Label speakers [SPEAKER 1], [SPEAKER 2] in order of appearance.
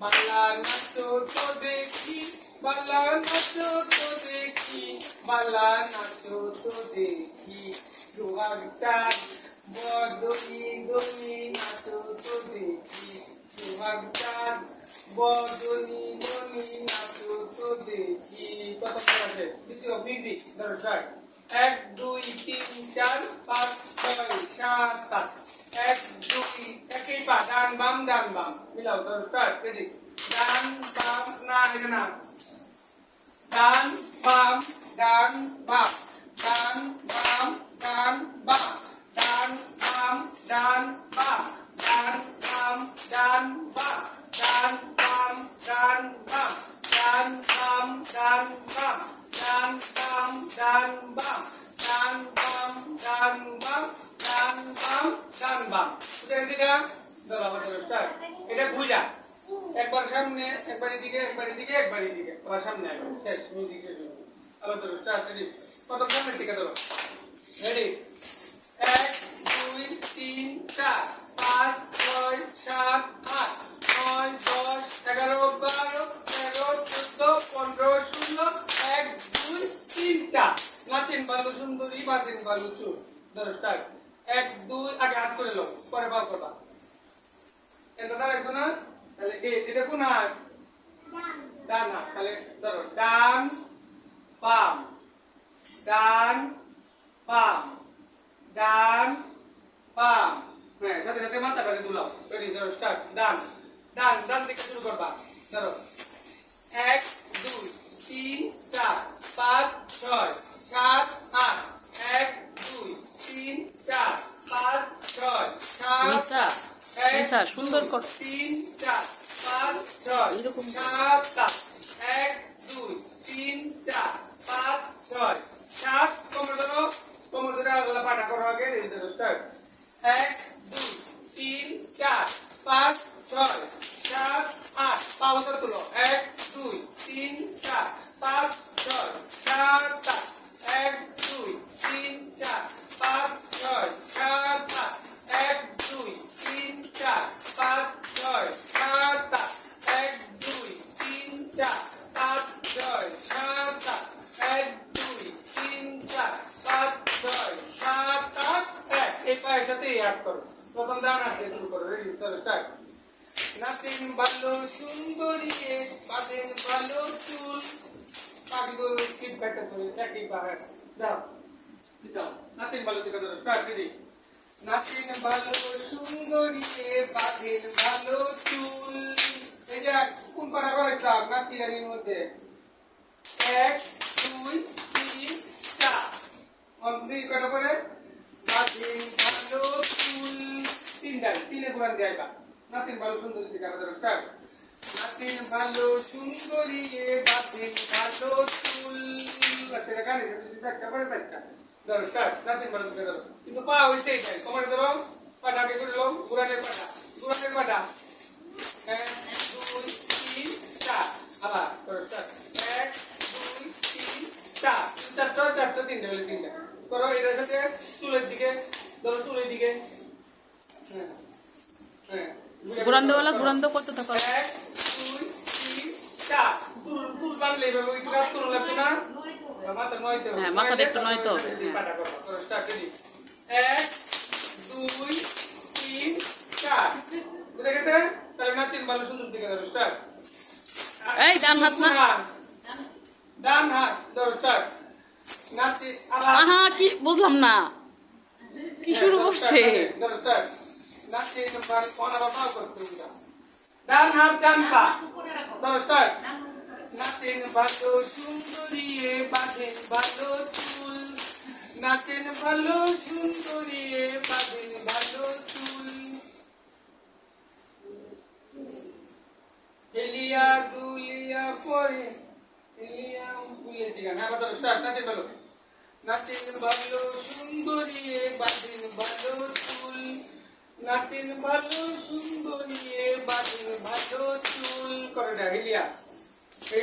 [SPEAKER 1] বালা নাচো তো দেখি, বালা নাচো তো দেখি, বালা নাচো তো দেখি, সোহাগ চাঁদ বদনি দনি নাচো তো দেখি, সোহাগ চাঁদ বদনি দনি নাচো তো দেখি। কত আছে দ্বিতীয় মিউজিক ধরো স্টার্ট। 1 2 3 4 5 6 7 8 1 2 একই পা ডান বাম মিলাও ধরো স্টার্ট রেডি। ডান বাম না এটা না, ডান বাম ডান বাম ডান বাম ডান বাম ডান বাম ডান বাম ডান বাম ডান বাম ডান বাম ডান বাম ডান বাম ডান বাম ডান বাম ডান বাম ডান বাম ডান বাম ডান বাম ডান বাম। এটা ধরো আমাদের স্টার্ট। এটা বুঝা একবার সামনে একবার এদিকে একবার এদিকে একবার এদিকে আবার সামনে একবার শেষ মিউজিক শেষ। আবার ধরো স্টার্ট রেডি। কত সামনে দিকে ধরো রেডি। 1 2 3 4 5 6 7 8 9 10 11 12 13 14 15 16 1 2 3 4 নাচেন ভালো সুন্দরী বাজেন ভালো সুর। ধরো স্টার্ট। 1 2 আগে হাত করে লো পরে বাল কথা। এটা ধরো একটু না তাহলে এটা কোন হাত? ডান হাত। তাহলে ধরো ডান বাম ডান বাম ডান বাম। হ্যাঁ সাথে সাথে মাথাটাকে দুলাও রেডি। ধরো স্টার্ট। ডান ডান ডান থেকে শুরু করবা। ধরো 1 2 3 4 5 6 7 8 1 2 3 4 5 6 7
[SPEAKER 2] নিশা সুন্দর কর
[SPEAKER 1] 3 4 5 6
[SPEAKER 2] এরকম
[SPEAKER 1] 7 1 2 3 4 5 6 7 কোমর ধরে আগলা পাটা করো আগে রেডি। ধরো স্টার্ট। 1 2 3 4 5 6 7 8 পাউসার তুলো। 1 2 3 4 5 6 7 8 1 2 3 4 5 6 7 8 1 2 3 4 5 6 7 8 1 2 3 4 5 6 7 8 1 2 3 4 5 6 7 8 এই পায়ের সাথে অ্যাড করো। প্রথম ডান হাতে শুরু করো রেডি। চলো স্টার্ট। নাচেন ভালো সুন্দরী বাঁধেন ভালো চুল, পাখিগুলো স্কিপ ব্যাটা করে একই পাহাড় যাও যাও। নাচেন ভালো থেকে ধরো স্টার্ট রেডি। নাচেন ভালো সুন্দরী বাঁধেন ভালো চুল। এটা কোন পাড়া করেছিলাম নাচি রানীর মধ্যে? 1 2 3 4 অন্যদিকে কটা করে বাঁধেন ভালো চুল। তিনে কোরআন দেয় নাচেন ভালো সুন্দরী থেকে ধরো স্টার্ট। নাচেন ভালো সুন্দরী বাঁধেন ভালো চুল। বাচ্চারা গানে চারটা করে চারটা। ধরো স্টার্ট। নাচেন ভালো থেকে ধরো কিন্তু পা হইতেই চাই কমানে ধরো পাটা আগে করে লো গুরানের পাটা 1 2 3 4 আবার ধরো স্টার্ট। 1 2 3 4 চারটা তিনটা বলে তিনটা করো। এটার সাথে চুলের দিকে ধরো চুলের দিকে
[SPEAKER 2] গুরান্দ করতে থাকো।
[SPEAKER 1] 1 2 3 4 চুল বানলে এভাবে ওই ক্লাস করো লাগতো না মাথা নয়তো।
[SPEAKER 2] হ্যাঁ মাথাটা একটু নয়তো হবে।
[SPEAKER 1] পাটা করো স্টার্ট রেডি। 1 2 3 4 বুঝে গেছে? তাহলে নাচেন ভালো সুন্দর দিকে ধরো স্টার্ট।
[SPEAKER 2] এই ডান হাত না
[SPEAKER 1] ডান হাত ধরো স্টার্ট। নাচে
[SPEAKER 2] আহা কি বুঝলাম না কি শুরু করছে।
[SPEAKER 1] ধরো স্টার্ট। নাচে তোমার কোন বাবা করতে ডান হাত ডান পা ধরো স্টার্ট। নাচেন ভালো সুন্দরী বাঁধেন ভালো চুল, নাচেন ভালো সুন্দরী বাঁধেন ভালো চুল। হেলিয়া দুলিয়া পরে হেলিয়া ভুলেছি গান। হ্যাঁ ধরো স্টার্ট। নাচেন ভালো নাচেন ভালো সুন্দরী বাঁধেন ভালো চুল, নাচেন ভালো সুন্দরী বাঁধেন ভালো চুল। করে হেলিয়া